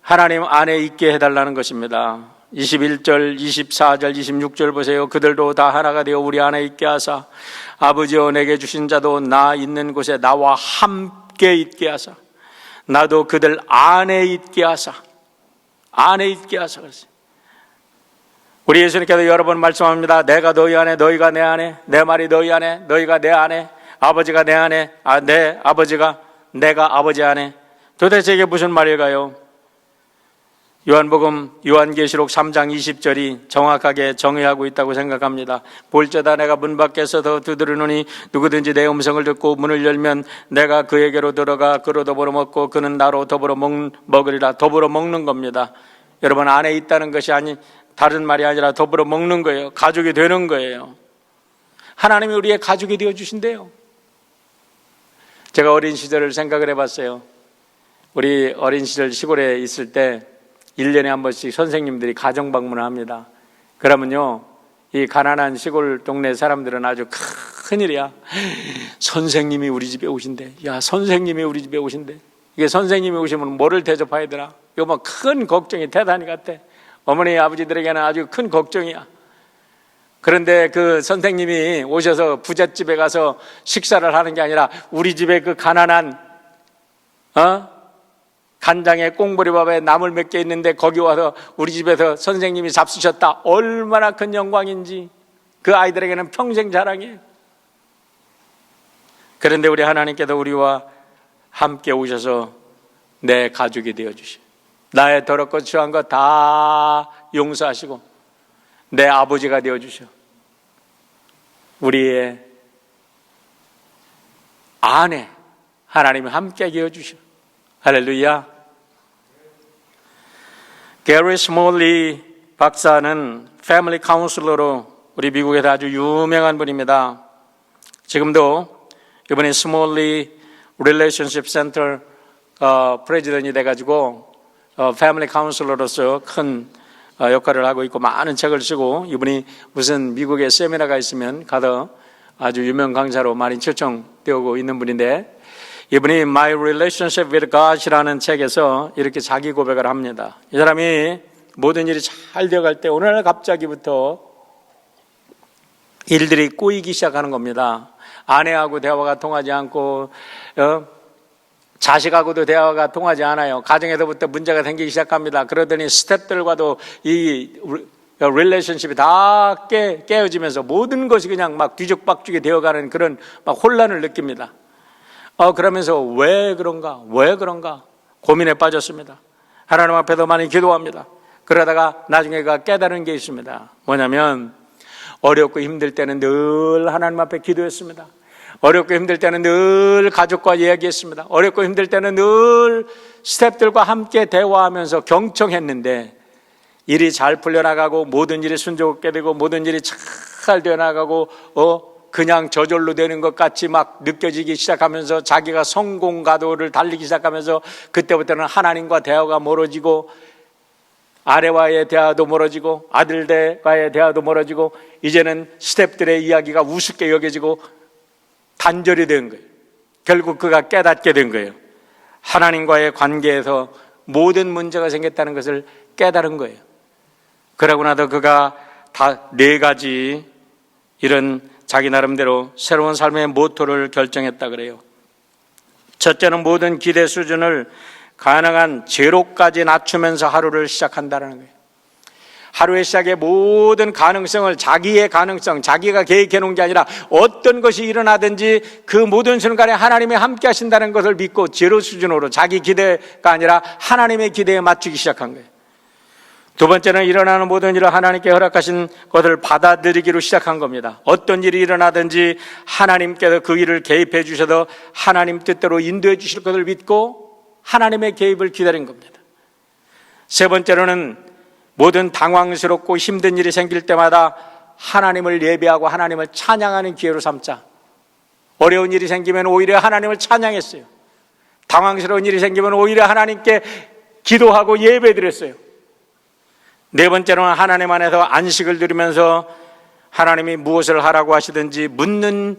Speaker 1: 하나님 안에 있게 해달라는 것입니다. 21절, 24절, 26절 보세요. 그들도 다 하나가 되어 우리 안에 있게 하사 아버지여 내게 주신 자도 나 있는 곳에 나와 함께 있게 하사 나도 그들 안에 있게 하사 그랬어요. 우리 예수님께서 여러 번 말씀합니다. 내가 너희 안에, 너희가 내 안에, 내 말이 너희 안에, 너희가 내 안에, 아버지가 내 안에, 내 아버지가 내가 아버지 안에. 도대체 이게 무슨 말일까요? 요한계시록 3장 20절이 정확하게 정의하고 있다고 생각합니다. 볼지어다 내가 문 밖에서 더 두드리노니 누구든지 내 음성을 듣고 문을 열면 내가 그에게로 들어가 그로 더불어 먹고 그는 나로 더불어 먹으리라. 더불어 먹는 겁니다. 여러분, 안에 있다는 것이 다른 말이 아니라 더불어 먹는 거예요. 가족이 되는 거예요. 하나님이 우리의 가족이 되어 주신대요. 제가 어린 시절을 생각을 해봤어요. 우리 어린 시절 시골에 있을 때 1년에 한 번씩 선생님들이 가정 방문을 합니다. 그러면요, 이 가난한 시골 동네 사람들은 아주 큰일이야. 선생님이 우리 집에 오신대. 야, 선생님이 우리 집에 오신대. 이게 선생님이 오시면 뭐를 대접해야 되나? 이거 막 큰 걱정이 대단히 같아. 어머니 아버지들에게는 아주 큰 걱정이야. 그런데 그 선생님이 오셔서 부잣집에 가서 식사를 하는 게 아니라 우리 집에 그 가난한 간장에 꽁보리밥에 나물 몇 개 있는데 거기 와서 우리 집에서 선생님이 잡수셨다. 얼마나 큰 영광인지 그 아이들에게는 평생 자랑이에요. 그런데 우리 하나님께서 우리와 함께 오셔서 내 가족이 되어주셔. 나의 더럽고 추한 거 다 용서하시고 내 아버지가 되어주셔. 우리의 안에 하나님이 함께 되어주셔. 할렐루야. 게리 스몰리 박사는 패밀리 카운슬러로 우리 미국에서 아주 유명한 분입니다. 지금도 이번에 스몰리 릴레이션십 센터 프레지던이 돼가지고 패밀리 카운슬러로서 큰 역할을 하고 있고 많은 책을 쓰고, 이분이 무슨 미국에 세미나가 있으면 가서 아주 유명 강사로 많이 초청되고 있는 분인데, 이분이 My Relationship with God이라는 책에서 이렇게 자기 고백을 합니다. 이 사람이 모든 일이 잘 되어갈 때 어느 날 갑자기부터 일들이 꼬이기 시작하는 겁니다. 아내하고 대화가 통하지 않고 자식하고도 대화가 통하지 않아요. 가정에서부터 문제가 생기기 시작합니다. 그러더니 스태프들과도 이 릴레이션십이 다 깨어지면서 모든 것이 그냥 막 뒤죽박죽이 되어가는 그런 막 혼란을 느낍니다. 그러면서 왜 그런가 고민에 빠졌습니다. 하나님 앞에도 많이 기도합니다. 그러다가 나중에 깨달은 게 있습니다. 뭐냐면 어렵고 힘들 때는 늘 하나님 앞에 기도했습니다. 어렵고 힘들 때는 늘 가족과 이야기했습니다. 어렵고 힘들 때는 늘 스태프들과 함께 대화하면서 경청했는데 일이 잘 풀려나가고 모든 일이 순조롭게 되고 모든 일이 잘 되어나가고 그냥 저절로 되는 것 같이 막 느껴지기 시작하면서 자기가 성공 가도를 달리기 시작하면서 그때부터는 하나님과 대화가 멀어지고 아내와의 대화도 멀어지고 아들들과의 대화도 멀어지고 이제는 스태프들의 이야기가 우습게 여겨지고 단절이 된 거예요. 결국 그가 깨닫게 된 거예요. 하나님과의 관계에서 모든 문제가 생겼다는 것을 깨달은 거예요. 그러고 나서 그가 다 4가지 이런 자기 나름대로 새로운 삶의 모토를 결정했다 그래요. 첫째는 모든 기대 수준을 가능한 제로까지 낮추면서 하루를 시작한다는 거예요. 하루의 시작에 모든 가능성을, 자기의 가능성, 자기가 계획해 놓은 게 아니라 어떤 것이 일어나든지 그 모든 순간에 하나님이 함께 하신다는 것을 믿고 제로 수준으로, 자기 기대가 아니라 하나님의 기대에 맞추기 시작한 거예요. 두 번째는 일어나는 모든 일을 하나님께 허락하신 것을 받아들이기로 시작한 겁니다. 어떤 일이 일어나든지 하나님께서 그 일을 개입해 주셔서 하나님 뜻대로 인도해 주실 것을 믿고 하나님의 개입을 기다린 겁니다. 세 번째로는 모든 당황스럽고 힘든 일이 생길 때마다 하나님을 예배하고 하나님을 찬양하는 기회로 삼자. 어려운 일이 생기면 오히려 하나님을 찬양했어요. 당황스러운 일이 생기면 오히려 하나님께 기도하고 예배드렸어요. 네 번째로는 하나님 안에서 안식을 누리면서 하나님이 무엇을 하라고 하시든지 묻는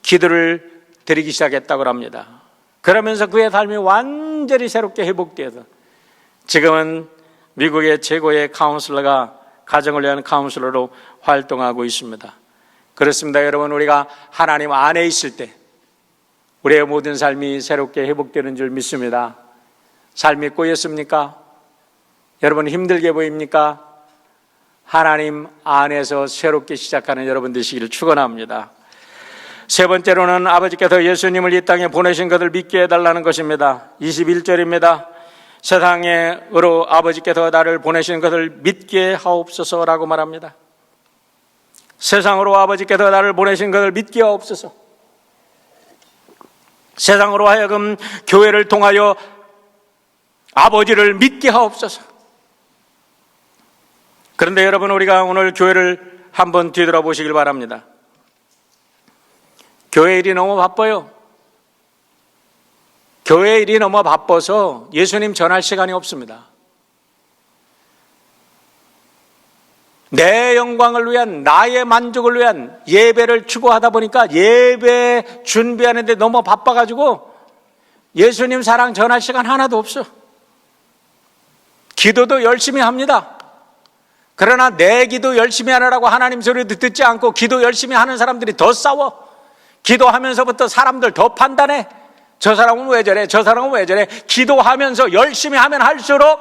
Speaker 1: 기도를 드리기 시작했다고 합니다. 그러면서 그의 삶이 완전히 새롭게 회복되어서 지금은 미국의 최고의 카운슬러가, 가정을 위한 카운슬러로 활동하고 있습니다. 그렇습니다. 여러분, 우리가 하나님 안에 있을 때 우리의 모든 삶이 새롭게 회복되는 줄 믿습니다. 삶이 꼬였습니까? 여러분 힘들게 보입니까? 하나님 안에서 새롭게 시작하는 여러분 되시기를 축원합니다. 세 번째로는 아버지께서 예수님을 이 땅에 보내신 것을 믿게 해달라는 것입니다. 21절입니다. 세상으로 아버지께서 나를 보내신 것을 믿게 하옵소서라고 말합니다. 세상으로 아버지께서 나를 보내신 것을 믿게 하옵소서. 세상으로 하여금 교회를 통하여 아버지를 믿게 하옵소서. 그런데 여러분, 우리가 오늘 교회를 한번 뒤돌아보시길 바랍니다. 교회 일이 너무 바빠요. 교회 일이 너무 바빠서 예수님 전할 시간이 없습니다. 내 영광을 위한, 나의 만족을 위한 예배를 추구하다 보니까 예배 준비하는데 너무 바빠가지고 예수님 사랑 전할 시간 하나도 없어. 기도도 열심히 합니다. 그러나 내 기도 열심히 하느라고 하나님 소리도 듣지 않고 기도 열심히 하는 사람들이 더 싸워. 기도하면서부터 사람들 더 판단해. 저 사람은 왜 저래? 저 사람은 왜 저래? 기도하면서 열심히 하면 할수록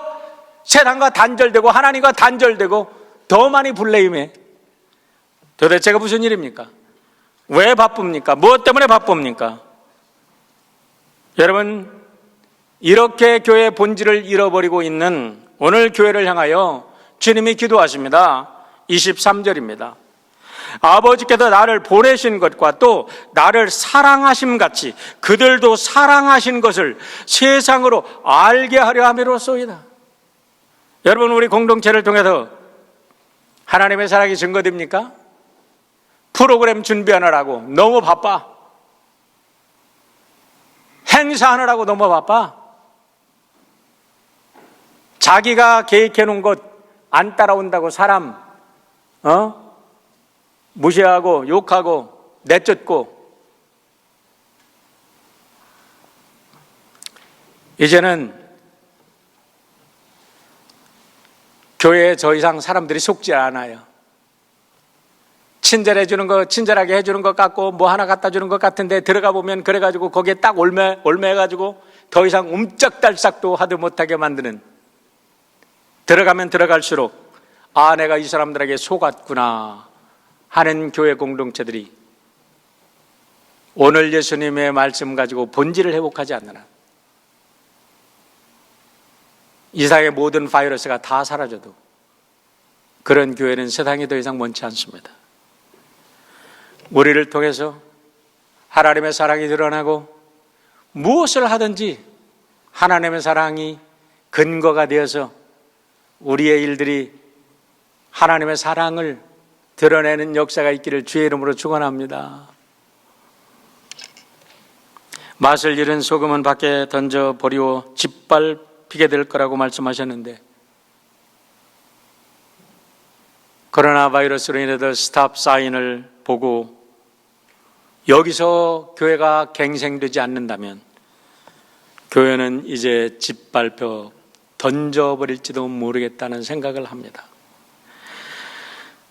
Speaker 1: 세상과 단절되고 하나님과 단절되고 더 많이 블레임해. 도대체가 무슨 일입니까? 왜 바쁩니까? 무엇 때문에 바쁩니까? 여러분, 이렇게 교회의 본질을 잃어버리고 있는 오늘 교회를 향하여 주님이 기도하십니다. 23절입니다. 아버지께서 나를 보내신 것과 또 나를 사랑하심 같이 그들도 사랑하신 것을 세상으로 알게 하려 함이로소이다. 여러분, 우리 공동체를 통해서 하나님의 사랑이 증거됩니까? 프로그램 준비하느라고 너무 바빠. 행사하느라고 너무 바빠. 자기가 계획해 놓은 것 안 따라온다고 사람 무시하고 욕하고 내쫓고, 이제는 교회에 더 이상 사람들이 속지 않아요. 친절해 주는 거, 친절하게 해주는 것 같고 뭐 하나 갖다 주는 것 같은데 들어가 보면 그래가지고 거기에 딱 올매가지고 더 이상 움짝달싹도 하도 못하게 만드는, 들어가면 들어갈수록 아, 내가 이 사람들에게 속았구나 하는 교회 공동체들이 오늘 예수님의 말씀 가지고 본질을 회복하지 않는 한 이 세상의 모든 바이러스가 다 사라져도 그런 교회는 세상에 더 이상 원치 않습니다. 우리를 통해서 하나님의 사랑이 드러나고 무엇을 하든지 하나님의 사랑이 근거가 되어서 우리의 일들이 하나님의 사랑을 드러내는 역사가 있기를 주의 이름으로 축원합니다. 맛을 잃은 소금은 밖에 던져버리고 짓밟히게 될 거라고 말씀하셨는데, 코로나 바이러스로 인해서 스탑 사인을 보고 여기서 교회가 갱생되지 않는다면 교회는 이제 짓밟혀 던져버릴지도 모르겠다는 생각을 합니다.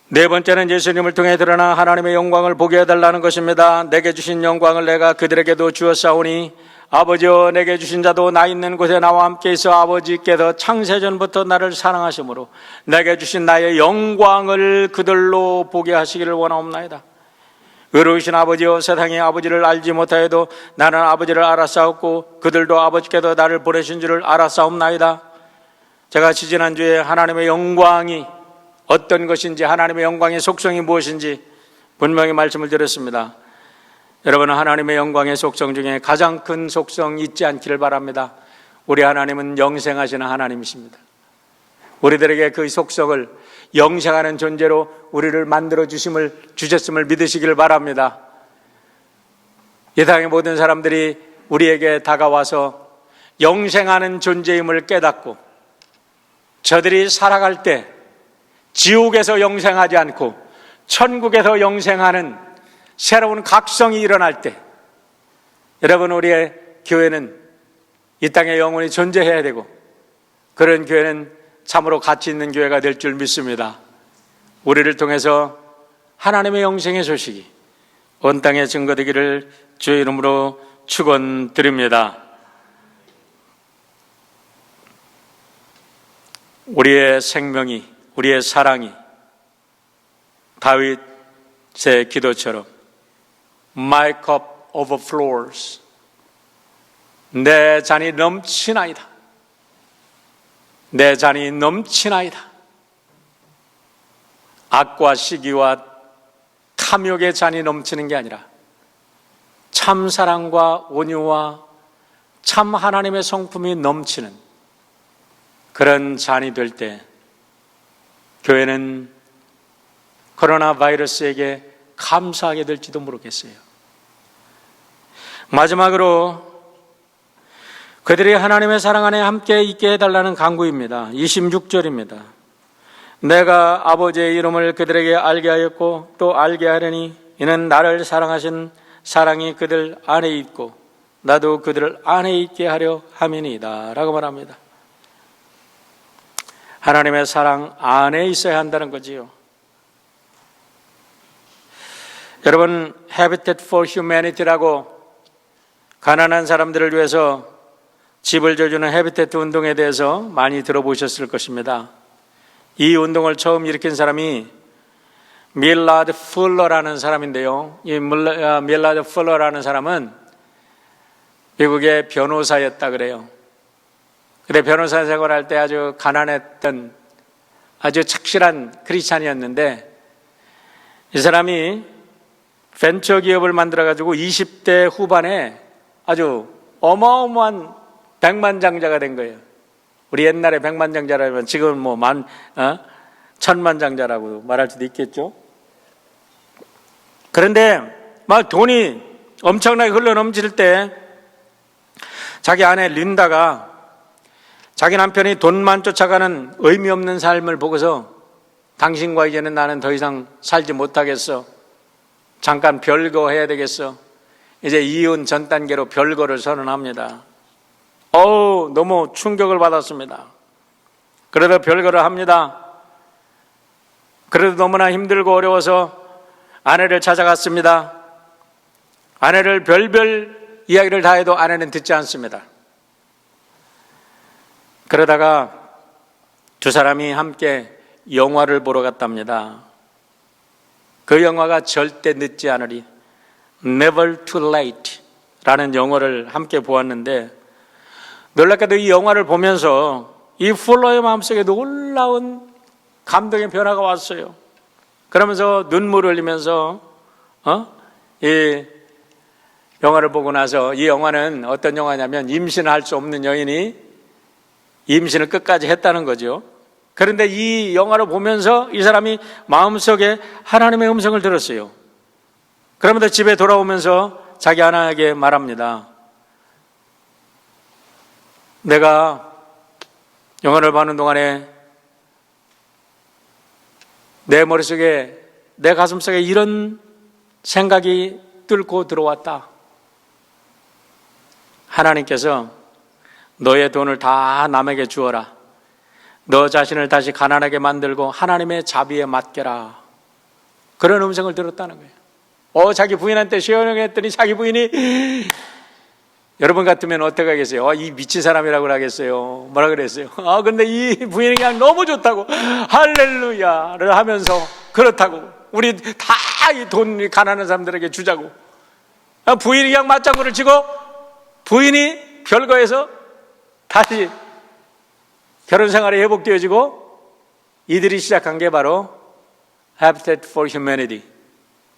Speaker 1: 네 번째는 예수님을 통해 드러나 하나님의 영광을 보게 해달라는 것입니다. 내게 주신 영광을 내가 그들에게도 주었사오니 아버지여 내게 주신 자도 나 있는 곳에 나와 함께 있어 아버지께서 창세전부터 나를 사랑하심으로 내게 주신 나의 영광을 그들로 보게 하시기를 원하옵나이다. 의로우신 아버지여 세상이 아버지를 알지 못하여도 나는 아버지를 알았사옵고 그들도 아버지께서 나를 보내신 줄을 알았사옵나이다. 제가 지지난주에 하나님의 영광이 어떤 것인지, 하나님의 영광의 속성이 무엇인지 분명히 말씀을 드렸습니다. 여러분, 하나님의 영광의 속성 중에 가장 큰 속성 잊지 않기를 바랍니다. 우리 하나님은 영생하시는 하나님이십니다. 우리들에게 그 속성을 영생하는 존재로 우리를 만들어 주셨음을 믿으시기를 바랍니다. 이 땅의 모든 사람들이 우리에게 다가와서 영생하는 존재임을 깨닫고 저들이 살아갈 때 지옥에서 영생하지 않고 천국에서 영생하는 새로운 각성이 일어날 때 여러분, 우리의 교회는 이 땅에 영원히 존재해야 되고 그런 교회는 참으로 가치 있는 교회가 될 줄 믿습니다. 우리를 통해서 하나님의 영생의 소식이 온 땅에 증거되기를 주의 이름으로 축원드립니다. 우리의 생명이, 우리의 사랑이 다윗의 기도처럼 My cup overflows, 내 잔이 넘치나이다. 내 잔이 넘치나이다. 악과 시기와 탐욕의 잔이 넘치는 게 아니라 참 사랑과 온유와 참 하나님의 성품이 넘치는 그런 잔이 될 때 교회는 코로나 바이러스에게 감사하게 될지도 모르겠어요. 마지막으로 그들이 하나님의 사랑 안에 함께 있게 해달라는 간구입니다. 26절입니다. 내가 아버지의 이름을 그들에게 알게 하였고 또 알게 하려니 이는 나를 사랑하신 사랑이 그들 안에 있고 나도 그들 안에 있게 하려 함이니이다 라고 말합니다. 하나님의 사랑 안에 있어야 한다는 거지요. 여러분, Habitat for Humanity라고 가난한 사람들을 위해서 집을 줘주는 헤비테트 운동에 대해서 많이 들어보셨을 것입니다. 이 운동을 처음 일으킨 사람이 밀라드 풀러라는 사람인데요. 이 밀라드 풀러라는 사람은 미국의 변호사였다 그래요. 근데 변호사 생활할 때 아주 가난했던 아주 착실한 크리스찬이었는데 이 사람이 벤처 기업을 만들어가지고 20대 후반에 아주 어마어마한 백만장자가 된 거예요. 우리 옛날에 백만장자라면 지금 뭐 천만장자라고 말할 수도 있겠죠. 그런데 막 돈이 엄청나게 흘러넘칠 때 자기 아내 린다가 자기 남편이 돈만 쫓아가는 의미 없는 삶을 보고서 당신과 이제는 나는 더 이상 살지 못하겠어. 잠깐 별거 해야 되겠어. 이제 이혼 전 단계로 별거를 선언합니다. 너무 충격을 받았습니다. 그래도 별거를 합니다. 그래도 너무나 힘들고 어려워서 아내를 찾아갔습니다. 아내를 별별 이야기를 다 해도 아내는 듣지 않습니다. 그러다가 두 사람이 함께 영화를 보러 갔답니다. 그 영화가 절대 늦지 않으리, Never Too Late 라는 영화를 함께 보았는데 놀랍게도 이 영화를 보면서 이 풀러의 마음속에 놀라운 감동의 변화가 왔어요. 그러면서 눈물을 흘리면서 이 영화를 보고 나서, 이 영화는 어떤 영화냐면 임신할 수 없는 여인이 임신을 끝까지 했다는 거죠. 그런데 이 영화를 보면서 이 사람이 마음속에 하나님의 음성을 들었어요. 그러면서 집에 돌아오면서 자기 아내에게 말합니다. 내가 영화를 보는 동안에 내 머릿속에, 내 가슴속에 이런 생각이 뚫고 들어왔다. 하나님께서 너의 돈을 다 남에게 주어라. 너 자신을 다시 가난하게 만들고 하나님의 자비에 맡겨라. 그런 음성을 들었다는 거예요. 자기 부인한테 시원했더니 자기 부인이 여러분 같으면 어떻게 하겠어요? 이 미친 사람이라고 하겠어요? 뭐라 그랬어요? 근데 이 부인이 그냥 너무 좋다고 할렐루야를 하면서 그렇다고 우리 다 이 돈 가난한 사람들에게 주자고 부인이 그냥 맞장구를 치고 부인이 별거에서 다시 결혼 생활이 회복되어지고 이들이 시작한 게 바로 Habitat for Humanity,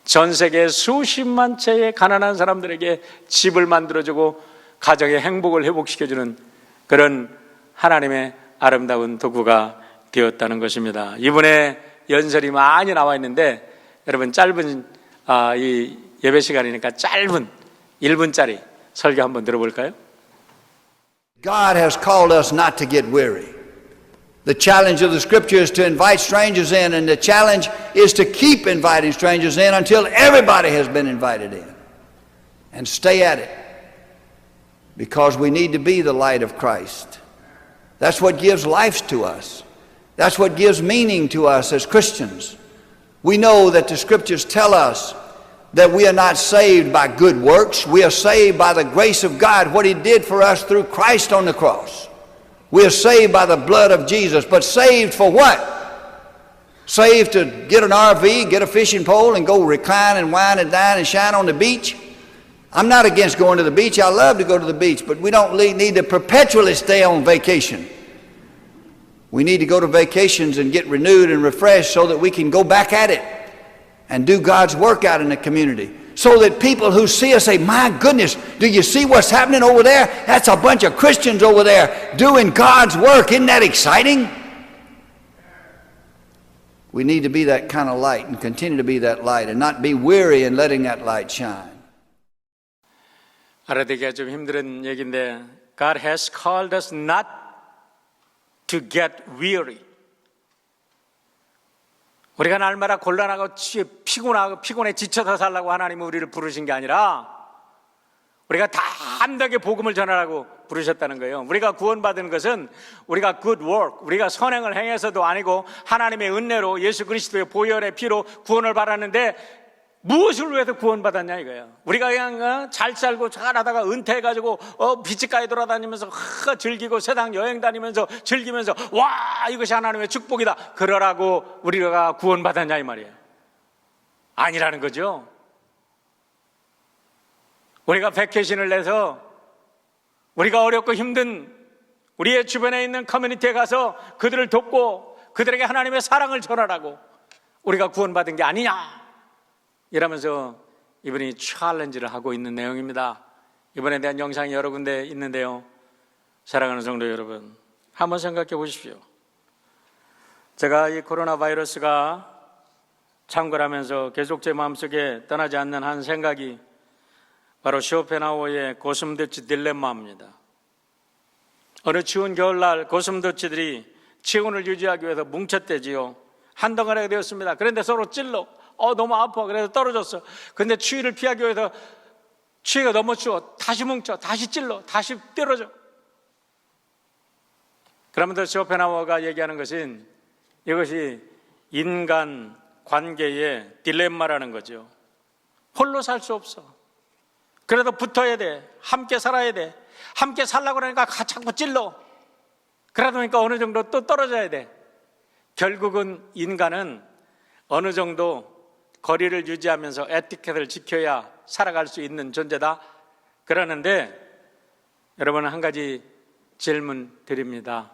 Speaker 1: 전 세계 수십만 채의 가난한 사람들에게 집을 만들어주고 가정의 행복을 회복시켜주는 그런 하나님의 아름다운 도구가 되었다는 것입니다. 이번에 연설이 많이 나와 있는데 여러분 짧은 이 예배 시간이니까 짧은 1분짜리 설교 한번 들어볼까요?
Speaker 2: God has called us not to get weary. The challenge of the scripture is to invite strangers in, and the challenge is to keep inviting strangers in until everybody has been invited in. And stay at it, because we need to be the light of Christ. That's what gives life to us. That's what gives meaning to us as Christians. We know that the scriptures tell us that we are not saved by good works. We are saved by the grace of God, what He did for us through Christ on the cross. We are saved by the blood of Jesus, but saved for what? Saved to get an RV, get a fishing pole, and go recline and wine and dine and shine on the beach? I'm not against going to the beach. I love to go to the beach, but we don't need to perpetually stay on vacation. We need to go to vacations and get renewed and refreshed so that we can go back at it and do God's work out in the community. So that people who see us say, my goodness, do you see what's happening over there? That's a bunch of Christians over there doing God's work. Isn't that exciting? We need to be that kind of light and continue to be that light and not be weary in letting that light shine.
Speaker 1: 알아듣기가 좀 힘든 얘기인데 God has called us not to get weary. 우리가 날마다 곤란하고 피곤해 지쳐서 살라고 하나님은 우리를 부르신 게 아니라 우리가 담대하게 복음을 전하라고 부르셨다는 거예요. 우리가 구원받은 것은 우리가 good work, 우리가 선행을 행해서도 아니고 하나님의 은혜로 예수 그리스도의 보혈의 피로 구원을 받았는데 무엇을 위해서 구원받았냐 이거예요. 우리가 그냥 잘 살고 잘하다가 은퇴해가지고 비치가에 돌아다니면서 즐기고 세상 여행 다니면서 즐기면서 와 이것이 하나님의 축복이다 그러라고 우리가 구원받았냐 이 말이에요. 아니라는 거죠. 우리가 베케이션을 내서 우리가 어렵고 힘든 우리의 주변에 있는 커뮤니티에 가서 그들을 돕고 그들에게 하나님의 사랑을 전하라고 우리가 구원받은 게 아니냐 이러면서 이분이 챌린지를 하고 있는 내용입니다. 이번에 대한 영상이 여러 군데 있는데요. 사랑하는 성도 여러분, 한번 생각해 보십시오. 제가 이 코로나 바이러스가 창궐하면서 계속 제 마음속에 떠나지 않는 한 생각이 바로 쇼펜하우어의 고슴도치 딜레마입니다. 어느 추운 겨울날 고슴도치들이 체온을 유지하기 위해서 뭉쳤대지요. 한 덩어리가 되었습니다. 그런데 서로 찔러 너무 아파. 그래서 떨어졌어. 근데 추위를 피하기 위해서 추위가 너무 추워. 다시 뭉쳐. 다시 찔러. 다시 떨어져. 그러면서 쇼펜하우어가 얘기하는 것은 이것이 인간 관계의 딜레마라는 거죠. 홀로 살 수 없어. 그래도 붙어야 돼. 함께 살아야 돼. 함께 살라고 그러니까 자꾸 찔러. 그러다 보니까 어느 정도 또 떨어져야 돼. 결국은 인간은 어느 정도 거리를 유지하면서 에티켓을 지켜야 살아갈 수 있는 존재다. 그러는데 여러분 한 가지 질문 드립니다.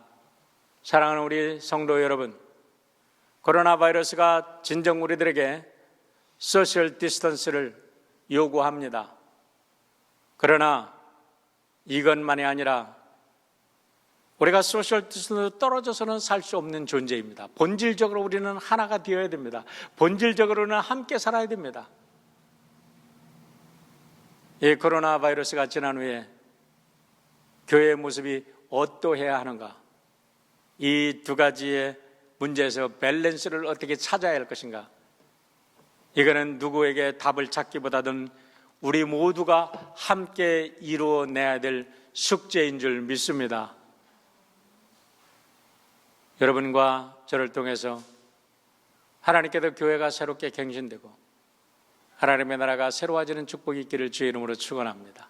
Speaker 1: 사랑하는 우리 성도 여러분, 코로나 바이러스가 진정 우리들에게 소셜 디스턴스를 요구합니다. 그러나 이것만이 아니라 우리가 소셜 디스턴스로 떨어져서는 살 수 없는 존재입니다. 본질적으로 우리는 하나가 되어야 됩니다. 본질적으로는 함께 살아야 됩니다. 이 코로나 바이러스가 지난 후에 교회의 모습이 어떠해야 하는가? 이 두 가지의 문제에서 밸런스를 어떻게 찾아야 할 것인가? 이거는 누구에게 답을 찾기보다는 우리 모두가 함께 이루어내야 될 숙제인 줄 믿습니다. 여러분과 저를 통해서 하나님께서 교회가 새롭게 갱신되고 하나님의 나라가 새로워지는 축복이 있기를 주의 이름으로 축원합니다.